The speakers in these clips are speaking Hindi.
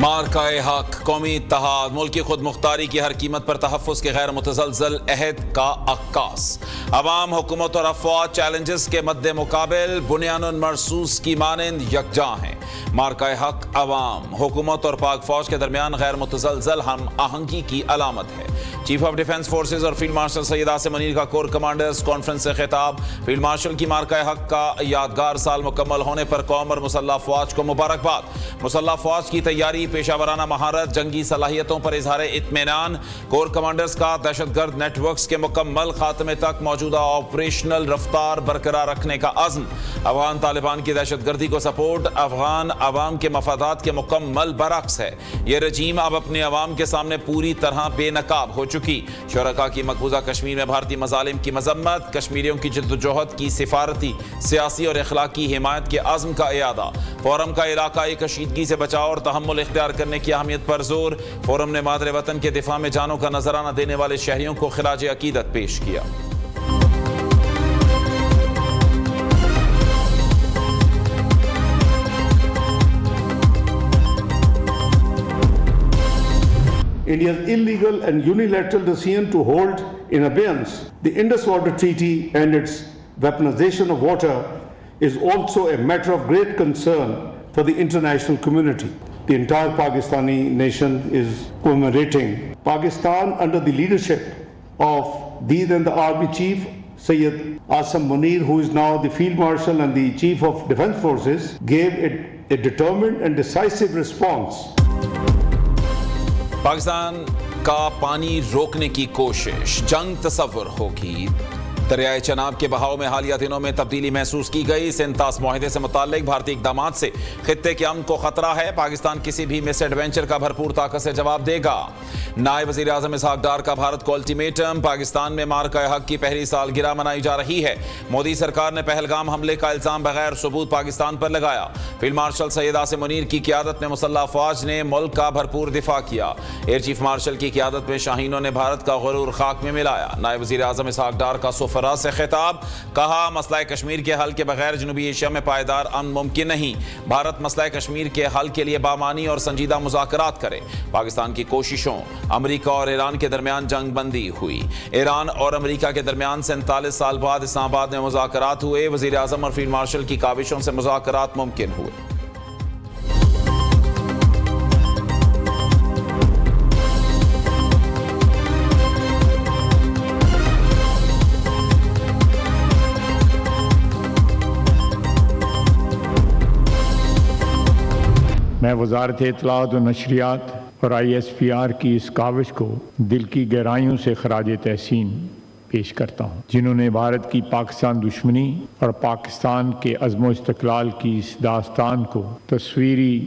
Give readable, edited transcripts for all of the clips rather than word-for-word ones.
मार्काए हक, कौमी इत्तेहाद, मुल्की खुद मुख्तारी की हर कीमत पर तहफ़्फ़ुज़ के गैर मुतज़लज़ल अहद का अक्कास। अवाम, हुकूमत और अफवाज चैलेंजेस के मद्दे मुकाबिल बुनियानुन मरसूस की मानंद यकजा हैं। मार्काए हक अवाम, हुकूमत और पाक फौज के दरमियान गैर मुतज़लज़ल हम आहंगी की अलामत है। चीफ ऑफ डिफेंस फोर्सेज और फील्ड मार्शल सैयद आसिम मुनीर का कोर कमांडर्स कॉन्फ्रेंस से खिताब। फील्ड मार्शल की मार्काए हक का यादगार साल मुकम्मल होने पर कौम और मुसल्लह अफवाज को मुबारकबाद। मुसल्लह अफवाज की तैयारी, पेशावराना महारत, जंगी सलाहियतों पर इजहार इत्मीनान। कोर कमांडर्स का दहशतगर्द नेटवर्क्स के मुकम्मल खात्मे तक मौजूदा ऑपरेशनल रफ्तार बरकरार रखने का अज़्म। अफगान तालिबान की दहशतगर्दी को सपोर्ट अफगान अवाम के मफादात के मुकम्मल बरक्स है। यह रजीम अब अपने अवाम के सामने पूरी तरह बेनकाब हो चुकी। शुरका की मकबूजा कश्मीर में भारतीय मजालिम की मजम्मत, कश्मीरियों की जद्दोजहद की सिफारती, सियासी और अखलाकी हिमायत के अज़्म का इयादा। फोरम का इलाकाई कशीदगी से बचाव और तहम्मुल इख्तियार करने की अहमियत पर जोर। फोरम ने मादरे वतन के दिफा में जानों का नजराना देने वाले शहरियों को खिराज अकीदत पेश किया। India's illegal and unilateral decision to hold in abeyance the Indus Water Treaty and its weaponization of water is also a matter of great concern for the international community. The entire Pakistani nation is commemorating Pakistan under the leadership of the then the Army Chief Sayyid Asim Munir, who is now the Field Marshal and the Chief of Defence Forces, gave a determined and decisive response. Pakistan का पानी रोकने की कोशिश, जंग तस्वुर होगी। दरियाए चनाब के बहाव में हालिया दिनों में तब्दीली महसूस की गई। सेंतास मुआहदे से मुताल्लिक भारतीय इक़दामात से खित्ते के अमन को खतरा है। पाकिस्तान किसी भी मिस एडवेंचर का भरपूर ताकत से जवाब देगा। नायब वज़ीर आज़म इसहाक डार का भारत को अल्टीमेटम। पाकिस्तान में मार्काए हक की पहली सालगिरह मनाई जा रही है। मोदी सरकार ने पहलगाम हमले का इल्जाम बगैर सबूत पाकिस्तान पर लगाया। फील्ड मार्शल सैयद आसिम मुनीर की क़ियादत में मुसल्लह अफवाज ने मुल्क का भरपूर दिफा किया। एयर चीफ मार्शल की क़ियादत में शाहीनों ने भारत का गुरूर खाक में मिलाया। नायब वज़ीर आज़म इसहाक डार का फराज से खिताब, कहा मसला कश्मीर के हल के बगैर जनूबी एशिया में पायदार अमन मुमकिन नहीं। भारत मसला कश्मीर के हल के लिए बामानी और संजीदा मुज़ाकरात करे। पाकिस्तान की कोशिशों, अमेरिका और ईरान के दरमियान जंग बंदी हुई। ईरान और अमेरिका के दरमियान 47 साल बाद इस्लामाबाद में मुज़ाकरात हुए। वज़ीर आज़म और फील्ड मार्शल की काविशों से मुज़ाकरात मुमकिन हुए। मैं वज़ारत इत्तलाआत व नशरियात और ISPR की इस काविश को दिल की गहराइयों से खराज तहसीन पेश करता हूँ, जिन्होंने भारत की पाकिस्तान दुश्मनी और पाकिस्तान के अज़्म व इस्तिक़लाल की इस दास्तान को तस्वीरी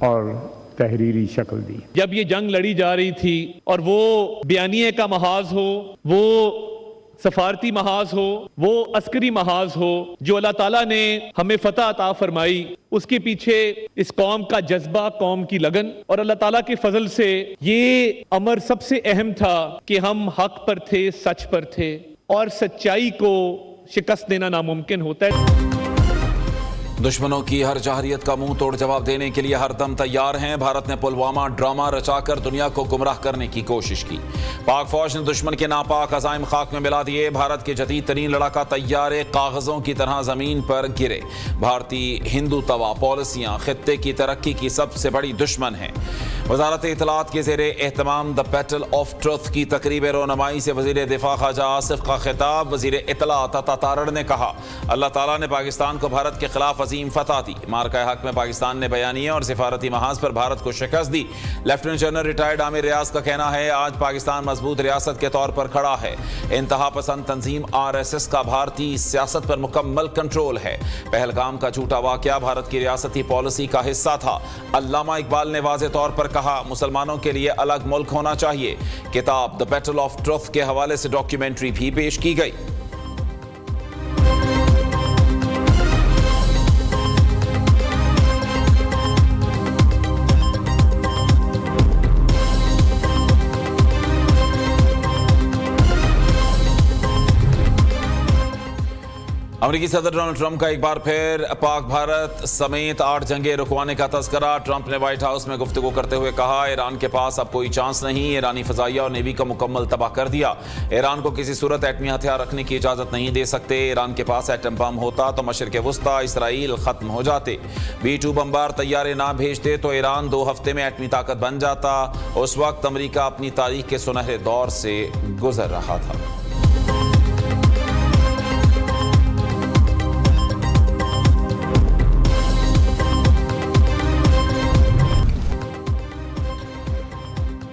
और तहरीरी शक्ल दी। जब ये जंग लड़ी जा रही थी और वो बयानिए का महाज हो, वो सफारती महाज हो, वो अस्करी महाज हो, जो अल्लाह ताला ने हमें फतह अता फरमाई, उसके पीछे इस कौम का जज्बा, कौम की लगन और अल्लाह ताला के फजल से ये अमर सबसे अहम था कि हम हक पर थे, सच पर थे और सच्चाई को शिकस्त देना नामुमकिन होता है। दुश्मनों की हर जहरियत का मुंह तोड़ जवाब देने के लिए हर दम तैयार हैं। भारत ने पुलवामा ड्रामा रचाकर दुनिया को गुमराह करने की कोशिश की। पाक फौज ने दुश्मन के नापाक अज़ाइम खाक में मिला दिए। भारत के जदीद तरीन लड़ाका तैयारे कागज़ों की तरह ज़मीन पर गिरे। भारतीय हिंदू तवा पॉलिसियाँ खित्ते की तरक्की की सबसे बड़ी दुश्मन हैं। वज़ारत इत्तलाआत के ज़ेरे एहतमाम द बैटल ऑफ ट्रुथ की तकरीब रोनमाई से वज़ीर दिफा ख्वाजा आसिफ का खिताब। वज़ीर इत्तलाआत अता तारड़ ने कहा, अल्लाह ताला ने पाकिस्तान को भारत के खिलाफ अजीम फतह दी। मार्काए हक में पाकिस्तान ने बयानिए और सिफारती महाज पर भारत को शिकस्त दी। लेफ्टिनेंट जनरल रिटायर्ड आमिर रियाज का कहना है, आज पाकिस्तान मजबूत रियासत के तौर पर खड़ा है। इंतहा पसंद तंजीम RSS का भारतीय सियासत पर मुकम्मल कंट्रोल है। पहलगाम का झूठा वाकया भारत की रियासती पॉलिसी का हिस्सा था। अल्लामा इकबाल ने वाज़े तौर पर कहा, मुसलमानों के लिए अलग मुल्क होना चाहिए। किताब द बैटल ऑफ ट्रुथ के हवाले से डॉक्यूमेंट्री भी पेश की गई। अमेरिकी सदर डोनाल्ड ट्रंप का एक बार फिर पाक भारत समेत 8 जंगें रुकवाने का तस्करा। ट्रंप ने व्हाइट हाउस में गुफ्तगू करते हुए कहा, ईरान के पास अब कोई चांस नहीं, ईरानी फजाइया और नेवी का मुकम्मल तबाह कर दिया। ईरान को किसी सूरत एटमी हथियार रखने की इजाजत नहीं दे सकते। ईरान के पास एटम बम होता तो मशरिक वस्ता इसराइल खत्म हो जाते। B-2 बमबार तैयारे ना भेजते तो ईरान 2 हफ्ते में एटमी ताकत बन जाता। उस वक्त अमेरिका अपनी तारीख के सुनहरे दौर से गुजर रहा था।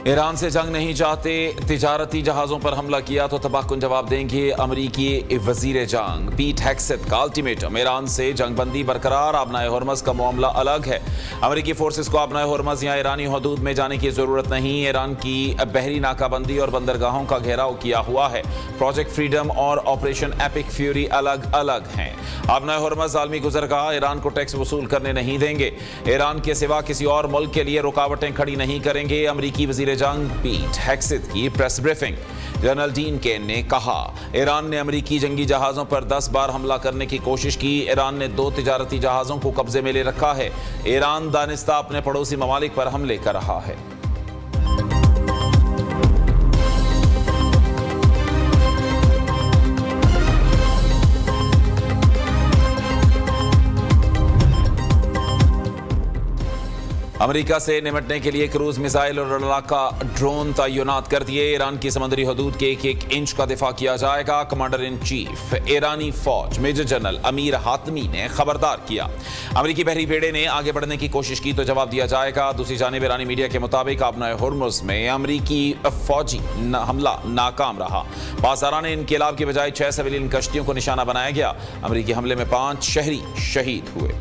ईरान से जंग नहीं चाहते, तिजारती जहाजों पर हमला किया तो तबाहकुन जवाब देंगे अमरीकी वजीर जंग। पीट हेग्सेथ का अल्टीमेटम, ईरान से जंगबंदी बरकरार, आबनाए हॉर्मज़ का मामला अलग है। अमरीकी फोर्सेस को आबनाए हॉर्मज़ या ईरानी हदूद में जाने की जरूरत नहीं। ईरान की बहरी नाकाबंदी और बंदरगाहों का घेराव किया हुआ है। प्रोजेक्ट फ्रीडम और ऑपरेशन एपिक फ्यूरी अलग अलग हैं। आबनाए हॉर्मज़ आलमी गुजरगाह, ईरान को टैक्स वसूल करने नहीं देंगे। ईरान के सिवा किसी और मुल्क के लिए रुकावटें खड़ी नहीं करेंगे। अमरीकी वजीर जंग पीट हेग्सेथ की प्रेस ब्रीफिंग। जनरल डीन केन ने कहा, ईरान ने अमरीकी जंगी जहाजों पर 10 बार हमला करने की कोशिश की। ईरान ने 2 तिजारती जहाजों को कब्जे में ले रखा है। ईरान दानिस्ता अपने पड़ोसी ममालिक पर हमले कर रहा है। अमेरिका से निपटने के लिए क्रूज मिसाइल और लड़ाका ड्रोन तैनात कर दिए। ईरान की समुद्री हदूद के 1-1 इंच का दिफा किया जाएगा। कमांडर इन चीफ ईरानी फौज मेजर जनरल अमीर हातमी ने खबरदार किया। अमेरिकी बहरी बेड़े ने आगे बढ़ने की कोशिश की तो जवाब दिया जाएगा। दूसरी जानिब ईरानी मीडिया के मुताबिक आबनाए हॉर्मुज़ में अमेरिकी फौजी हमला नाकाम रहा। पासारान इनकलाब की बजाय 6 सिविलियन कश्तियों को निशाना बनाया गया। अमेरिकी हमले में 5 शहरी शहीद हुए।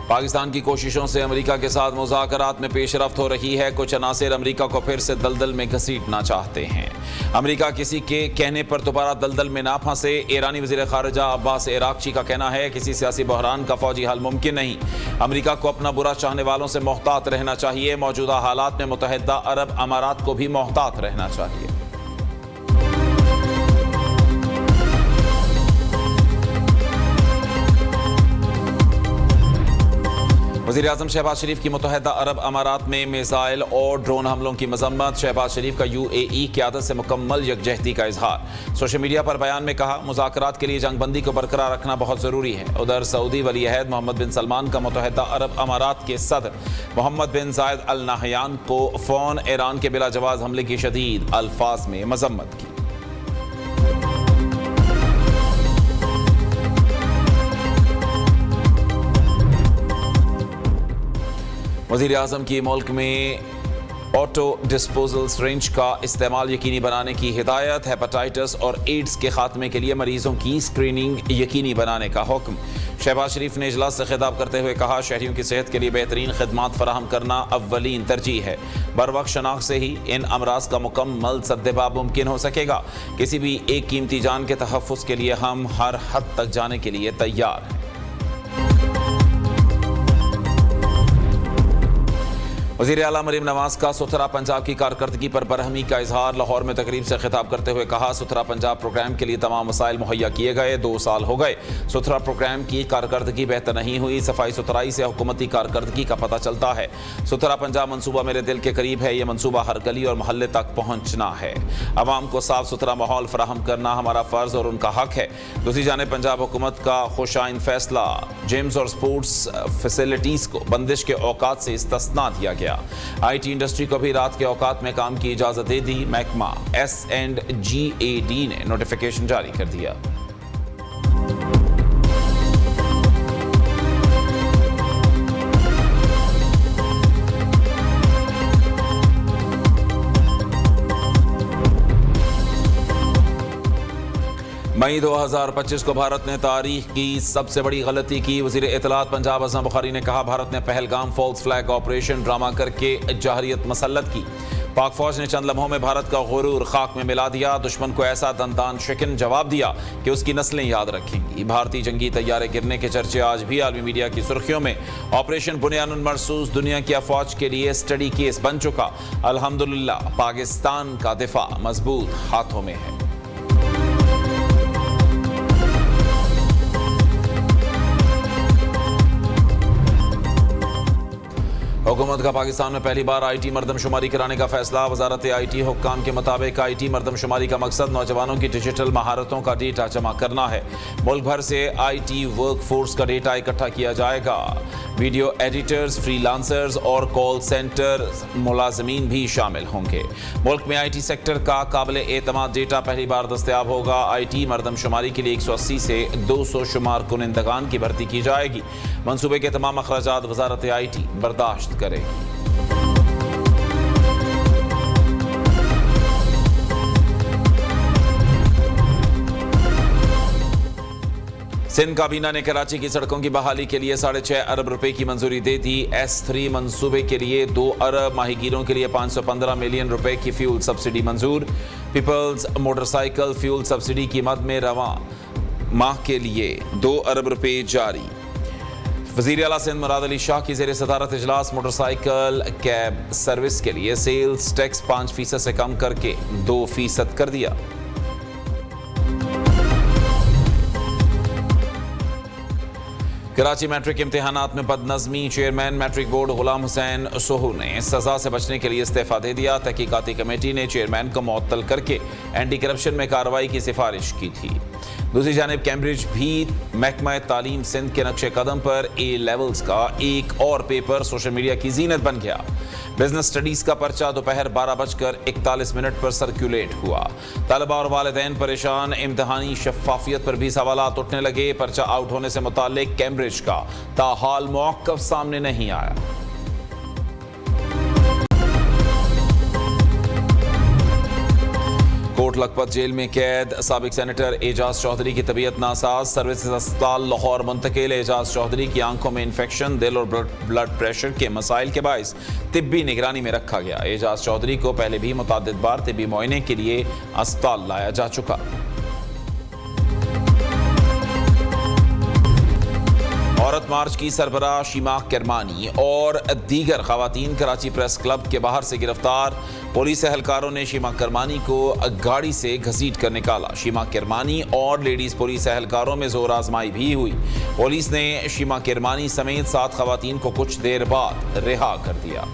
पाकिस्तान की कोशिशों से अमेरिका के साथ मुज़ाकरात में पेशरफ्त हो रही है। कुछ अनासिर अमेरिका को फिर से दलदल में घसीटना चाहते हैं। अमेरिका किसी के कहने पर दोबारा दलदल में ना फंसे। ईरानी वज़ीर ख़ारिजा अब्बास इराक़ची का कहना है, किसी सियासी बहरान का फौजी हल मुमकिन नहीं। अमेरिका को अपना बुरा चाहने वालों से मोहतात रहना चाहिए। मौजूदा हालात में मुत्तहिदा अरब अमारात को भी मोहतात रहना चाहिए। वज़ीर-ए-आज़म शहबाज शरीफ की मुत्तहिदा अरब अमारात में मिसाइल और ड्रोन हमलों की मजम्मत। शहबाज शरीफ का UAE क़यादत से मुकम्मल यकजहती का इजहार। सोशल मीडिया पर बयान में कहा, मुज़ाकरात के लिए जंगबंदी को बरकरार रखना बहुत ज़रूरी है। उधर सऊदी वली अहद मोहम्मद बिन सलमान का मुत्तहिदा अरब अमारात के सदर मोहम्मद बिन जायद अल नाहयान को फ़ोन ईरान के बिला जवाज़ हमले की शदीद अल्फाज में मजम्मत की। वज़ीर-ए-आज़म की मुल्क में ऑटो डिस्पोजल सिरिंज का इस्तेमाल यकीनी बनाने की हिदायत। हेपेटाइटिस और एड्स के खात्मे के लिए मरीजों की स्क्रीनिंग यकीनी बनाने का हुक्म। शहबाज शरीफ ने इजलास से खिताब करते हुए कहा, शहरियों की सेहत के लिए बेहतरीन खिदमात फराहम करना अव्वलीन तरजीह है। बरवक्त शनाख्त से ही इन अमराज का मुकम्मल सद्देबाब मुमकिन हो सकेगा। किसी भी एक कीमती जान के तहफ़्फ़ुज़ के लिए हम हर हद तक जाने के लिए तैयार हैं। वज़ीर आला मरीम नवाज का सुथरा पंजाब की कारकर्दगी पर बरहमी का इजहार। लाहौर में तकरीब से खिताब करते हुए कहा, सुथरा पंजाब प्रोग्राम के लिए तमाम वसाइल मुहैया किए गए। 2 साल हो गए, सुथरा प्रोग्राम की कारकर्दगी बेहतर नहीं हुई। सफाई सुथराई से हुकूमती कारकर्दगी का पता चलता है। सुथरा पंजाब मनसूबा मेरे दिल के करीब है। यह मनसूबा हर गली और मोहल्ले तक पहुँचना है। आवाम को साफ सुथरा माहौल फराहम करना हमारा फ़र्ज़ और उनका हक है। दूसरी जानिब पंजाब हुकूमत का खुशाइन फैसला, जिम्स और स्पोर्ट्स फैसिलिटीज़ को बंदिश के औकात से इस्तिस्ना दिया गया। IT इंडस्ट्री को भी रात के औकात में काम की इजाजत दे दी। महकमा S&GAD ने नोटिफिकेशन जारी कर दिया। मई 2025 को भारत ने तारीख की सबसे बड़ी गलती की। वज़ीर इत्तलात पंजाब अज़म बुखारी ने कहा, भारत ने Pahalgam false flag operation drama करके जहरियत मसल्लत की। पाक फौज ने चंद लम्हों में भारत का गुरूर खाक में मिला दिया। दुश्मन को ऐसा दंतान शिकन जवाब दिया कि उसकी नस्लें याद रखेंगी। भारतीय जंगी तैयारे गिरने के चर्चे आज भी आलमी मीडिया की सुर्खियों में। ऑपरेशन बुनियानुन मरसूस दुनिया की अफवाज के लिए स्टडी केस बन चुका। अल्हम्दुलिल्लाह पाकिस्तान का दिफा मजबूत हाथों में है। हुकूमत का पाकिस्तान में पहली बार IT मरदमशुमारी कराने का फैसला। वजारत IT हुक्काम के मुताबिक IT मरदमशुमारी का मकसद नौजवानों की डिजिटल महारतों का डेटा जमा करना है। मुल्क भर से IT वर्क फोर्स का डेटा इकट्ठा किया जाएगा। वीडियो एडिटर्स, फ्रीलांसर्स और कॉल सेंटर मुलाजमीन भी शामिल होंगे। मुल्क में IT सेक्टर का काबिल एतमाद डेटा पहली बार दस्तयाब होगा। IT मरदमशुमारी के लिए 180 से 200 शुमार कुनिंदगान की भर्ती की जाएगी। मनसूबे के तमाम अखराजात वजारत IT बर्दाश्त करेगी। सिंध काबीना ने कराची की सड़कों की बहाली के लिए 6.5 अरब रुपए की मंजूरी दे दी। S3 मंसूबे के लिए 2 अरब, माहीगीरों के लिए 515 मिलियन रुपए की फ्यूल सब्सिडी मंजूर। पीपल्स मोटरसाइकिल फ्यूल सब्सिडी की मद में रवां माह के लिए 2 अरब रुपए जारी। वज़ीर आला सिंध मुराद अली शाह की ज़ेर सदारत इजलास मोटरसाइकिल कैब सर्विस के लिए सेल्स टैक्स 5% से कम करके 2% कर दिया। कराची मैट्रिक इम्तिहानात में बदनज़मी। Chairman matric board Ghulam Hussain सोहू ने सजा से बचने के लिए इस्तीफा दे दिया। तहकीकाती कमेटी ने चेयरमैन को मुअत्तल करके एंटी करप्शन में कार्रवाई की सिफारिश की थी। दूसरी जानिब कैम्ब्रिज भी महकमा तालीम सिंध के नक्शे कदम पर A लेवल्स का एक और पेपर सोशल मीडिया की जीनत बन गया। बिजनेस स्टडीज का पर्चा दोपहर 12:41 पर सर्कुलेट हुआ। तलबा और वालिदैन परेशान। इम्तिहानी शफाफियत पर भी सवालात उठने लगे। पर्चा आउट होने से मुताल्लिक कैम्ब्रिज का ताहाल मौक़िफ़ सामने नहीं आया। कोट लखपत जेल में कैद साबिक सेनेटर एजाज चौधरी की तबीयत नासाज। सर्विसेज अस्पताल लाहौर मुंतकिल। एजाज चौधरी की आंखों में इन्फेक्शन, दिल और ब्लड प्रेशर के मसाइल के बायस तिब्बी निगरानी में रखा गया। एजाज चौधरी को पहले भी मुतअद्दिद बार तिब्बी मुआयने के लिए अस्पताल लाया जा चुका। औरत मार्च की सरबराह शीमा किरमानी और दीगर खवातीन कराची प्रेस क्लब के बाहर से गिरफ्तार। पुलिस एहलकारों ने शीमा किरमानी को गाड़ी से घसीट कर निकाला। शीमा किरमानी और लेडीज पुलिस एहलकारों में जोर आजमाई भी हुई। पुलिस ने शीमा किरमानी समेत 7 खवातीन को कुछ देर बाद रिहा कर दिया।